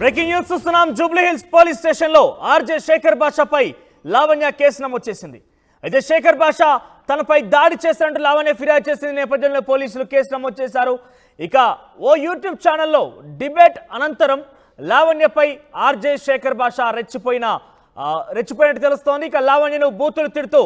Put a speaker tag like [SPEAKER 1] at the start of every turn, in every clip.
[SPEAKER 1] Breaking news చూస్తున్నాం. Jubilee hills police స్టేషన్లో RJ Shekhar బాషాపై Lavanya case నమోదు చేసింది. అయితే శేఖర్ బాషా తనపై దాడి చేశారంటూ లావణ్య ఫిర్యాదు చేసిన నేపథ్యంలో పోలీసులు కేసు నమోదు చేశారు. ఇక ఓ యూట్యూబ్ ఛానల్లో డిబేట్ అనంతరం లావణ్యపై ఆర్జే శేఖర్ బాషా రెచ్చిపోయినట్టు తెలుస్తోంది. ఇక లావణ్యను బూతులు తిడుతూ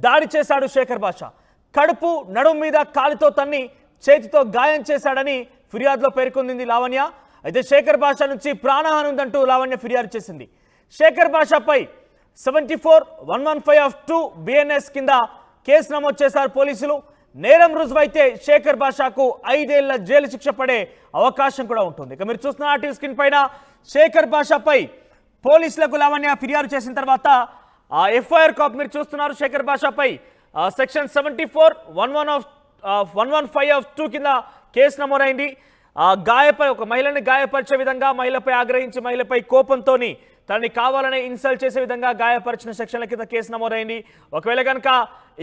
[SPEAKER 1] దాడి చేశాడు శేఖర్ బాషా. కడుపు నడుము మీద కాలితో తన్ని చేతితో గాయం చేశాడని ఫిర్యాదులో పేర్కొంది లావణ్య. అయితే శేఖర్ బాషా నుంచి ప్రాణహాని ఉందంటూ లావణ్య ఫిర్యాదు చేసింది. శేఖర్ బాషాపై 74-115 BNS కింద కేసు నమోదు చేశారు పోలీసులు. నేరం రుజువైతే శేఖర్ బాషాకు 5 ఏళ్ల జైలు శిక్ష పడే అవకాశం కూడా ఉంటుంది. ఇక మీరు చూస్తున్న ఆర్టీవీ స్క్రీన్ పైన శేఖర్ బాషాపై పోలీసులకు లావణ్య ఫిర్యాదు చేసిన తర్వాత ఆ FIR కాపీ మీరు చూస్తున్నారు. శేఖర్ బాషాపై సెక్షన్ 74-115 కింద కేసు నమోదైంది. ఒక మహిళని గాయపరిచే విధంగా, మహిళపై ఆగ్రహించి మహిళపై కోపంతో తనని కావాలనే ఇన్సల్ట్ చేసే విధంగా గాయపరిచిన సెక్షన్ల కింద కేసు నమోదైంది. ఒకవేళ కనుక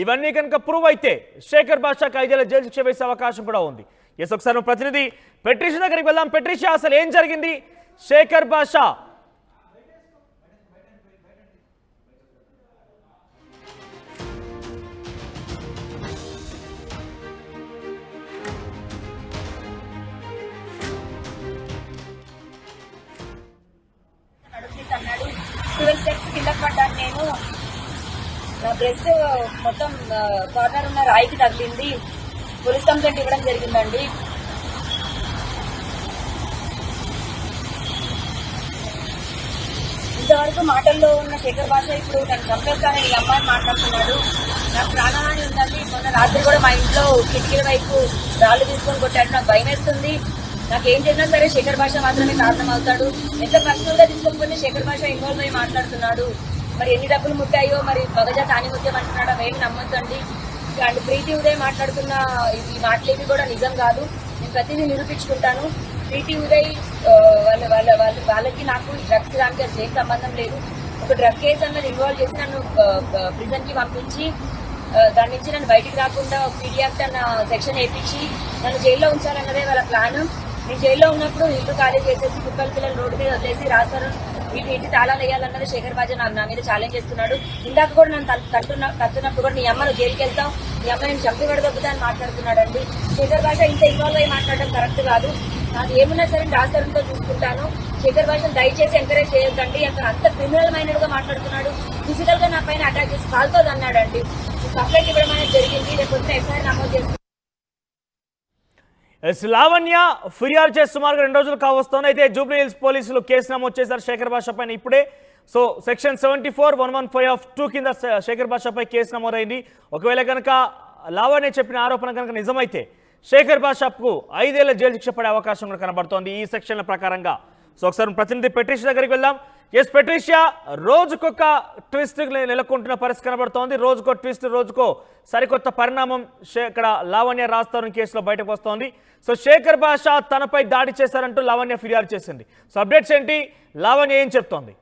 [SPEAKER 1] ఇవన్నీ కనుక ప్రూవ్ అయితే శేఖర్ బాషాకు 5 ఏళ్ల జైలు శిక్ష వేసే అవకాశం కూడా ఉంది. ఎస్, ఒకసారి ప్రతినిధి పెట్రిషియా దగ్గరికి వెళ్దాం. పెట్రిషియా, అసలు ఏం జరిగింది? శేఖర్ బాషా
[SPEAKER 2] కింద పడ్డాను. నేను నా బ్రెస్ట్ మొత్తం కార్నర్ ఉన్న రాయికి తగిలింది. పోలీస్ కంప్లైంట్ ఇవ్వడం జరిగిందండి. ఇంతవరకు మాటల్లో ఉన్న శేఖర్ బాషా ఇప్పుడు నన్ను చంపేస్తానని ఈ అమ్మాయిని మాట్లాడుతున్నాడు. నాకు ప్రాణహాని ఉందండి. మొన్న రాత్రి కూడా మా ఇంట్లో కిటికీల వైపు రాళ్ళు తీసుకొని కొట్టాడు. నాకు భయం వేస్తుంది. నాకేం చేసినా సరే శేఖర్ బాషా మాత్రమే కారణం అవుతాడు. ఎంత పర్సనల్ గా తీసుకోకపోతే శేఖర్ బాషా ఇన్వాల్వ్ అయ్యి మాట్లాడుతున్నాడు. మరి ఎన్ని డబ్బులు ముట్టాయో, మరి మగజా తాని ముత్యం అంటున్నాడు. అవేమి నమ్మొద్దండి. అండ్ ప్రీతి ఉదయ్ మాట్లాడుతున్న ఈ మాటలేవి కూడా నిజం కాదు. నేను ప్రతిదీ నిరూపించుకుంటాను. ప్రీతి ఉదయ్ వాళ్ళకి నాకు డ్రగ్స్ దానికి అసలు ఏం సంబంధం లేదు. ఒక డ్రగ్ కేసు అన్నది ఇన్వాల్వ్ చేసి నన్ను ప్రిజన్ కి పంపించి దాని నుంచి నన్ను బయటికి రాకుండా పీడియాక్ట్ అన్న సెక్షన్ వేయించి నన్ను జైల్లో ఉంచాలన్నదే వాళ్ళ ప్లాన్. నేను జైల్లో ఉన్నప్పుడు ఇల్లు ఖాళీ చేసేసి కుక్కల పిల్లలు రోడ్డు మీద వదిలేసి రాస్తారు వీటి ఇంటి తాళాలు వేయాలన్నది శేఖర్ బాషా నా మీద ఛాలెంజ్ చేస్తున్నాడు. ఇందాక కూడా నన్ను తట్టున్నప్పుడు కూడా నీ అమ్మను జైలుకి వెళ్తాం, నీ అమ్మ నేను చంపి పడదొబ్బుతా అని మాట్లాడుతున్నాడు అండి. శేఖర్ బాషా ఇంత ఇన్వాల్వ్ అయ్యి మాట్లాడడం కరెక్ట్ కాదు. నాకు ఏమున్నా సరే రాస్తారంతో చూసుకుంటాను. శేఖర్ బాషాను దయచేసి ఎంకరేజ్ చేయొద్దండి. అతను అంత క్రిమినల్ మైండెడ్ గా మాట్లాడుతున్నాడు. ఫిజికల్ గా నా పైన అటాక్ చేసి కాల్తో అన్నాడండి. కంప్లైంట్ ఇవ్వడం అనేది జరిగింది. రేపు వచ్చిన FIR నమోదు చేస్తుంది.
[SPEAKER 1] లావణ్య ఫిర్యాదు చేసి సుమారుగా 2 రోజులు కావస్తోంది. అయితే జూబ్లీ హిల్స్ పోలీసులు కేసు నమోదు చేశారు శేఖర్ బాషా పైన ఇప్పుడే. సో సెక్షన్ 74-115 కింద శేఖర్ బాషాపై కేసు నమోదైంది. ఒకవేళ కనుక లావణ్య చెప్పిన ఆరోపణ కనుక నిజమైతే శేఖర్ బాషాకు 5 ఏళ్ల జైలు శిక్ష పడే అవకాశం కూడా కనబడుతోంది ఈ సెక్షన్ల ప్రకారంగా. సో ఒకసారి ప్రతినిధి పెట్రిషియా దగ్గరికి వెళ్దాం. ఎస్ పెట్రిషియా, రోజుకొక ట్విస్ట్ నెలకొంటున్న పరిస్థితి కనబడుతోంది. రోజుకో ట్విస్ట్, రోజుకో సరికొత్త పరిణామం ఇక్కడ లావణ్య రాస్తారని కేసులో బయటకు వస్తోంది. సో శేఖర్ బాషా తనపై దాడి చేశారంటూ లావణ్య ఫిర్యాదు చేసింది. సో అప్డేట్స్ ఏంటి? లావణ్య ఏం చెప్తోంది?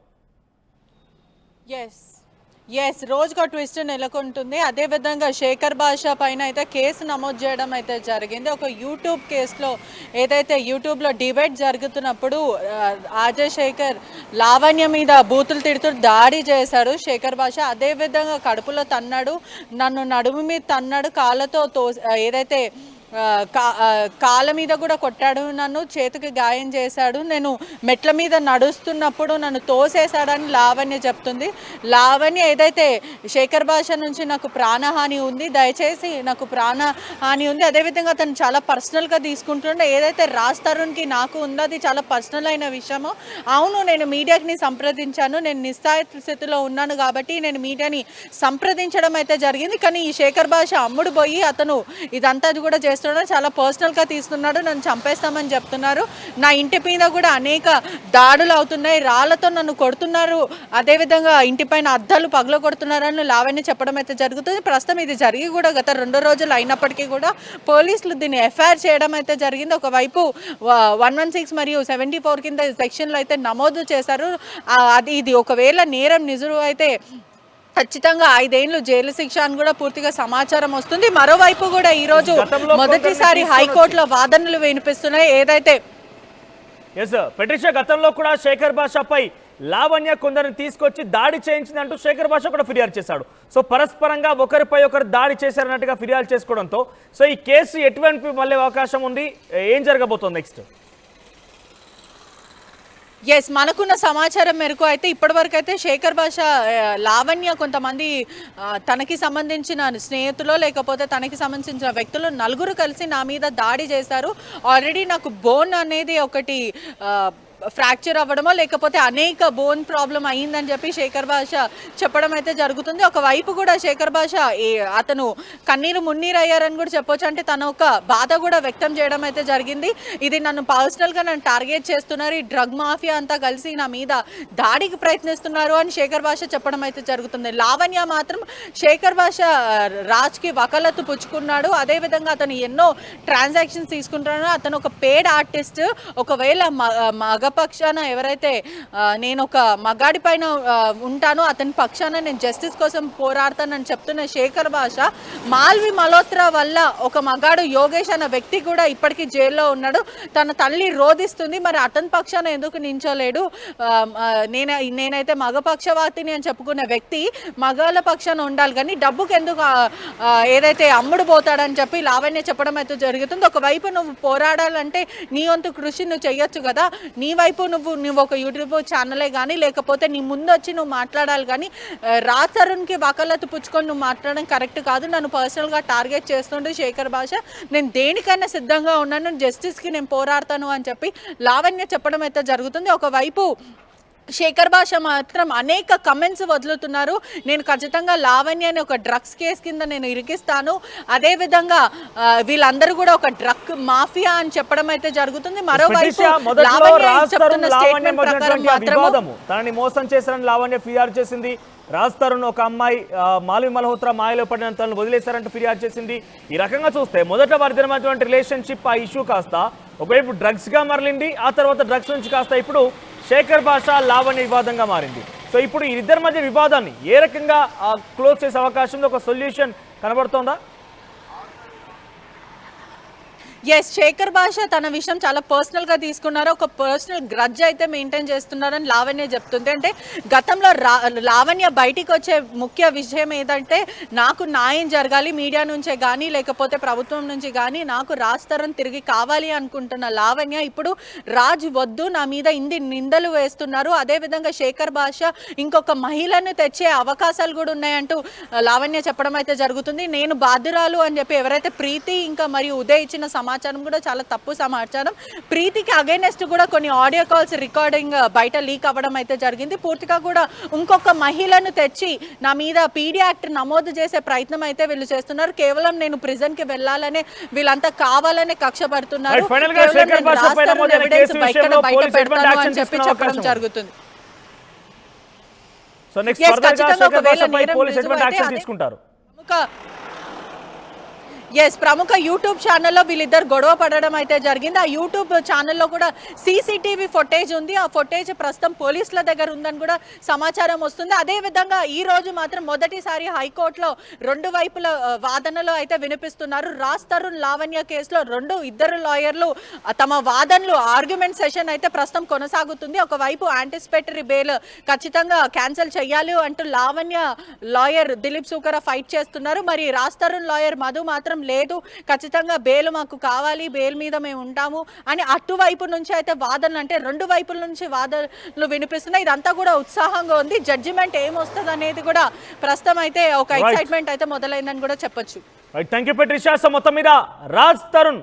[SPEAKER 3] ఎస్, రోజుకో ట్విస్ట్ నెలకొంటుంది. అదేవిధంగా శేఖర్ బాషా పైన అయితే కేసు నమోదు చేయడం అయితే జరిగింది. ఒక యూట్యూబ్ కేసులో ఏదైతే యూట్యూబ్లో డిబేట్ జరుగుతున్నప్పుడు ఆర్జే శేఖర్ లావణ్య మీద బూతులు తిడుతూ దాడి చేశాడు శేఖర్ బాషా. అదేవిధంగా కడుపులో తన్నాడు, నన్ను నడుము మీద తన్నాడు, కాళ్ళతో ఏదైతే కాళ్ళ మీద కూడా కొట్టాడు, నన్ను చేతికి గాయం చేశాడు. నేను మెట్ల మీద నడుస్తున్నప్పుడు నన్ను తోసేశాడని లావణ్య చెప్తుంది. లావణ్య ఏదైతే శేఖర్ బాషా నుంచి నాకు ప్రాణహాని ఉంది, దయచేసి నాకు ప్రాణహాని ఉంది, అదేవిధంగా అతను చాలా పర్సనల్గా తీసుకుంటుండే, ఏదైతే రాజ్ తరుణ్కి నాకు ఉందో అది చాలా పర్సనల్ అయిన విషయము. అవును, నేను మీడియాని సంప్రదించాను, నేను నిస్సాయితలో ఉన్నాను కాబట్టి నేను మీడియాని సంప్రదించడం అయితే జరిగింది. కానీ ఈ శేఖర్ బాషా అమ్ముడు పోయి అతను ఇదంతా కూడా చాలా పర్సనల్గా తీస్తున్నాడు, నన్ను చంపేస్తామని చెప్తున్నారు. నా ఇంటి మీద కూడా అనేక దాడులు అవుతున్నాయి, రాళ్లతో నన్ను కొడుతున్నారు, అదేవిధంగా ఇంటిపైన అద్దాలు పగల కొడుతున్నారని లావణ్య చెప్పడం అయితే జరుగుతుంది. ప్రస్తుతం ఇది జరిగి కూడా గత 2 రోజులు అయినప్పటికీ కూడా పోలీసులు దీన్ని FIR చేయడం అయితే జరిగింది. ఒకవైపు 116 మరియు 74 కింద సెక్షన్లు అయితే నమోదు చేశారు. ఇది ఒకవేళ నేరం నిజం అయితే ఖచ్చితంగా 5 ఏళ్లు జైలు శిక్ష అని కూడా పూర్తిగా సమాచారం వస్తుంది. మరోవైపు కూడా ఈరోజు మొదటిసారి హైకోర్టులో వాదనలు వినిపిస్తున్నాయి. ఏదైతే
[SPEAKER 1] ఎస్ పెట్రిషా, గతంలో కూడా శేఖర్ భాషపై లావణ్య కొందరిని తీసుకొచ్చి దాడి చేయించిందంటూ శేఖర్ భాష కూడా ఫిర్యాదు చేశాడు. సో పరస్పరంగా ఒకరిపై ఒకరు దాడి చేశారన్నట్టుగా ఫిర్యాదు చేసుకోవడంతో సో ఈ కేసు ఎటువంటి మళ్ళీ అవకాశం ఉంది, ఏం జరగబోతోంది నెక్స్ట్?
[SPEAKER 3] ఎస్, మనకున్న సమాచారం మేరకు అయితే ఇప్పటివరకు అయితే శేఖర్ భాష లావణ్య కొంతమంది తనకి సంబంధించిన స్నేహితులు లేకపోతే తనకి సంబంధించిన వ్యక్తులు నలుగురు కలిసి నా మీద దాడి చేశారు. ఆల్రెడీ నాకు బోన్ అనేది ఒకటి ఫ్రాక్చర్ అవ్వడమో లేకపోతే అనేక బోన్ ప్రాబ్లం అయ్యిందని చెప్పి శేఖర్ భాష చెప్పడం అయితే జరుగుతుంది. ఒకవైపు కూడా శేఖర్ భాష అతను కన్నీరు మున్నీరు అయ్యారని కూడా చెప్పొచ్చు. అంటే తన ఒక బాధ కూడా వ్యక్తం చేయడం అయితే జరిగింది. ఇది నన్ను పర్సనల్గా నన్ను టార్గెట్ చేస్తున్నారు, ఈ డ్రగ్ మాఫియా అంతా కలిసి నా మీద దాడికి ప్రయత్నిస్తున్నారు అని శేఖర్ భాష చెప్పడం అయితే జరుగుతుంది. లావణ్య మాత్రం శేఖర్ భాష రాజ్కి వకాలత్తు పుచ్చుకున్నాడు. అదేవిధంగా అతను ఎన్నో ట్రాన్సాక్షన్స్ తీసుకుంటున్నాడు. అతను ఒక పేడ్ ఆర్టిస్ట్. ఒకవేళ పక్షాన ఎవరైతే నేను ఒక మగాడి పైన ఉంటానో అతని పక్షాన నేను జస్టిస్ కోసం పోరాడతానని చెప్తున్న శేఖర్ భాష మాల్వి మల్హోత్రా వల్ల ఒక మగాడు యోగేష్ అన్న వ్యక్తి కూడా ఇప్పటికీ జైల్లో ఉన్నాడు. తన తల్లి రోధిస్తుంది, మరి అతని పక్షాన ఎందుకు నించోలేడు? నేనైతే మగపక్షవాతిని అని చెప్పుకున్న వ్యక్తి మగాళ్ళ పక్షాన ఉండాలి కానీ డబ్బుకి ఎందుకు ఏదైతే అమ్ముడు పోతాడని చెప్పి లావణ్య చెప్పడం అయితే జరుగుతుంది. ఒకవైపు నువ్వు పోరాడాలంటే నీ వంతు కృషి నువ్వు చెయ్యొచ్చు కదా, నీ వైపు నువ్వు ఒక యూట్యూబ్ ఛానలే కానీ లేకపోతే నీ ముందు వచ్చి నువ్వు మాట్లాడాలి కానీ రాజ్ తరుణ్కి వకాలత్తు పుచ్చుకొని నువ్వు మాట్లాడడం కరెక్ట్ కాదు. నన్ను పర్సనల్గా టార్గెట్ చేస్తుండే శేఖర్ భాష, నేను దేనికైనా సిద్ధంగా ఉన్నాను, జస్టిస్కి నేను పోరాడతాను అని చెప్పి లావణ్య చెప్పడం అయితే జరుగుతుంది. ఒకవైపు శేఖర్ భాష మాత్రం అనేక కమెంట్స్ వదులుతున్నారు. నేను ఖచ్చితంగా లావణ్యని ఒక డ్రగ్స్ కేసు కింద నేను ఇరికిస్తాను, అదేవిధంగా వీళ్ళందరూ కూడా ఒక డ్రగ్ మాఫియా అని చెప్పడం అయితే జరుగుతుంది. మరోవైపు
[SPEAKER 1] తనని మోసం చేశారని లావణ్య ఫిర్యాదు చేసింది. రాజ్ తరుణ్ ఒక అమ్మాయి మాల్వి మల్హోత్రా మాయలో పడిన తనను వదిలేశారంటూ ఫిర్యాదు చేసింది. ఈ రకంగా చూస్తే మొదట వారిద్దరి రిలేషన్షిప్ ఆ ఇష్యూ కాస్త ఒకవైపు డ్రగ్స్గా మరలింది, ఆ తర్వాత డ్రగ్స్ నుంచి కాస్త ఇప్పుడు శేఖర్ భాష లావణ్య వివాదంగా మారింది. సో ఇప్పుడు ఈ ఇద్దరి మధ్య వివాదాన్ని ఏ రకంగా క్లోజ్ చేసే అవకాశం, ఒక సొల్యూషన్ కనబడుతోందా?
[SPEAKER 3] ఎస్, శేఖర్ భాష తన విషయం చాలా పర్సనల్గా తీసుకున్నారు. ఒక పర్సనల్ గ్రడ్జ్ అయితే మెయింటైన్ చేస్తున్నారని లావణ్య చెప్తుంది. అంటే గతంలో లావణ్య బయటికి వచ్చే ముఖ్య విషయం ఏదంటే నాకు న్యాయం జరగాలి, మీడియా నుంచే కానీ లేకపోతే ప్రభుత్వం నుంచి కానీ నాకు రాజ్ తరుణ్ తిరిగి కావాలి అనుకుంటున్న లావణ్య ఇప్పుడు రాజ్ వద్దు, నా మీద ఇన్ని నిందలు వేస్తున్నారు, అదేవిధంగా శేఖర్ భాష ఇంకొక మహిళను తెచ్చే అవకాశాలు కూడా ఉన్నాయంటూ లావణ్య చెప్పడం అయితే జరుగుతుంది. నేను బాధ్యురాలు అని చెప్పి ఎవరైతే ప్రీతి ఇంకా మరియు ఉదయ్ ఇచ్చిన సమాచారం కూడా చాలా తప్పు సమాచారం. ప్రీతికి అగైనెస్ట్ కూడా కొన్ని ఆడియో కాల్స్ రికార్డింగ్ బయట లీక్ అవ్వడం అయితే జరిగింది. పూర్తిగా కూడా ఇంకొక మహిళను తెచ్చి నా మీద పీడీ యాక్ట్ నమోదు చేసే ప్రయత్నం అయితే వీళ్ళు చేస్తున్నారు. కేవలం నేను ప్రిజన్ కి వెళ్ళాలనే వీళ్ళంతా కావాలనే కక్ష పడుతున్నారు. బయట పెడతాను అని చెప్పి చెప్పడం జరుగుతుంది. ప్రముఖ యూట్యూబ్ ఛానల్లో వీళ్ళిద్దరు గొడవ పడడం అయితే జరిగింది. ఆ యూట్యూబ్ ఛానల్లో కూడా సీసీటీవీ ఫుటేజ్ ఉంది. ఆ ఫుటేజ్ ప్రస్తుతం పోలీసుల దగ్గర ఉందని కూడా సమాచారం వస్తుంది. అదేవిధంగా ఈ రోజు మాత్రం మొదటిసారి హైకోర్టులో రెండు వైపుల వాదనలు అయితే వినిపిస్తున్నారు. రాజ్ తరుణ్ లావణ్య కేసులో ఇద్దరు లాయర్లు తమ వాదనలు ఆర్గ్యుమెంట్ సెషన్ అయితే ప్రస్తుతం కొనసాగుతుంది. ఒకవైపు యాంటిసిపేటరీ బెయిల్ ఖచ్చితంగా క్యాన్సిల్ చేయాలి అంటూ లావణ్య లాయర్ దిలీప్ సూకర ఫైట్ చేస్తున్నారు. మరి రాజ్ తరుణ్ లాయర్ మధు మాత్రం లేదు, ఖచ్చితంగా బెయిల్ మాకు కావాలి, బెయిల్ మీద మేము ఉంటాము అని అటువైపు నుంచి అయితే వాదనలు, అంటే రెండు వైపుల నుంచి వాదనలు వినిపిస్తున్నాయి. ఇదంతా కూడా ఉత్సాహంగా ఉంది. జడ్జిమెంట్ ఏమొస్తుంది అనేది కూడా ప్రస్తుతం అయితే ఒక ఎక్సైట్మెంట్ అయితే మొదలైందని కూడా చెప్పొచ్చు.
[SPEAKER 1] Thank you పెట్రిషా. సో మొత్తం మీద రాజ్ తరుణ్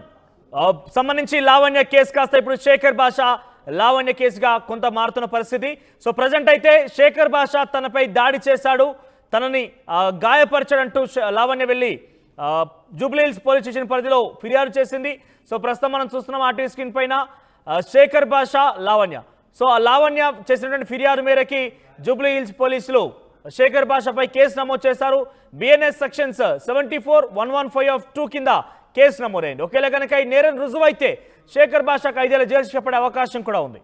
[SPEAKER 1] సంబంధించి లావణ్య కేసు కాస్త ఇప్పుడు శేఖర్ భాష లావణ్య కేసుగా కొంత మారుతున్న పరిస్థితి. సో ప్రజెంట్ అయితే శేఖర్ భాష తనపై దాడి చేశాడు, తనని గాయపరచాడంటూ లావణ్య వెళ్ళి జూబ్లీహిల్స్ పోలీస్ స్టేషన్ పరిధిలో ఫిర్యాదు చేసింది. సో ప్రస్తుతం మనం చూస్తున్నాం ఆర్టీవీ స్క్రీన్ పైన శేఖర్ భాష లావణ్య. సో ఆ లావణ్య చేసినటువంటి ఫిర్యాదు మేరకి జూబ్లీహిల్స్ పోలీసులు శేఖర్ భాషపై కేసు నమోదు చేశారు. బిఎన్ఎస్ సెక్షన్స్ 74-115 కింద కేసు నమోదైంది. ఒకేలా కనుక ఈ నేరం రుజువైతే శేఖర్ భాషకు 5 ఏళ్ల జైలు శిక్ష పడే అవకాశం కూడా ఉంది.